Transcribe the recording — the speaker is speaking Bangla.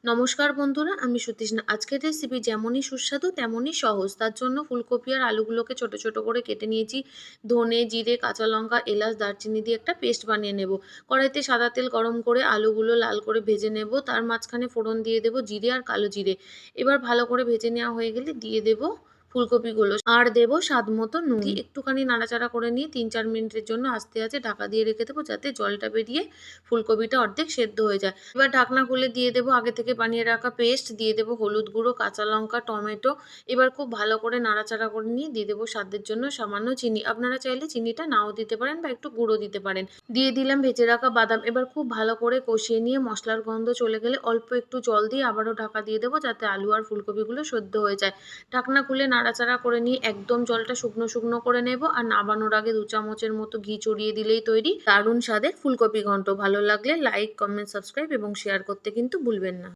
নমস্কার বন্ধুরা, আমি সুতৃষ্ণা। আজকের রেসিপি যেমনই সুস্বাদু তেমনই সহজ। তার জন্য ফুলকপি আর আলুগুলোকে ছোট ছোট করে কেটে নিয়েছি। ধনে, জিরে, কাঁচা লঙ্কা, এলাচ, দারচিনি দিয়ে একটা পেস্ট বানিয়ে নেব। কড়াইতে সাদা তেল গরম করে আলুগুলো লাল করে ভেজে নেব। তার মাঝখানে ফোড়ন দিয়ে দেব জিরে আর কালো জিরে। এবার ভালো করে ভেজে নেওয়া হয়ে গেলে দিয়ে দেব ফুলকপিগুলো আর দেব স্বাদ মতো নুন। দিয়ে একটুখানি নাড়াচাড়া করে নিয়ে ৩-৪ মিনিটের জন্য আস্তে আস্তে ঢাকা দিয়ে রেখে দেবো, যাতে জলটা বেরিয়ে ফুলকপিটা অর্ধেক সেদ্ধ হয়ে যায়। এবার ঢাকনা খুলে দিয়ে দেবো আগে থেকে বানিয়ে রাখা পেস্ট, দিয়ে দেবো হলুদ গুঁড়ো, কাঁচা লঙ্কা, টমেটো। এবার খুব ভালো করে নাড়াচাড়া করে নিয়ে দিয়ে দেবো স্বাদের জন্য সামান্য চিনি। আপনারা চাইলে চিনিটা নাও দিতে পারেন বা একটু গুঁড়ো দিতে পারেন। দিয়ে দিলাম ভেজে রাখা বাদাম। এবার খুব ভালো করে কষিয়ে নিয়ে মশলার গন্ধ চলে গেলে অল্প একটু জল দিয়ে আবারও ঢাকা দিয়ে দেবো, যাতে আলু আর ফুলকপিগুলো সেদ্ধ হয়ে যায়। ঢাকনা খুলে নাড়াচাড়া করে নিয়ে একদম জলটা শুকনো শুকনো করে নেব। আর নামানোর আগে ২ চামচের মতো ঘি ছড়িয়ে দিলেই তৈরি দারুণ স্বাদের ফুলকপি ঘন্ট। ভালো লাগলে লাইক, কমেন্ট, সাবস্ক্রাইব এবং শেয়ার করতে কিন্তু ভুলবেন না।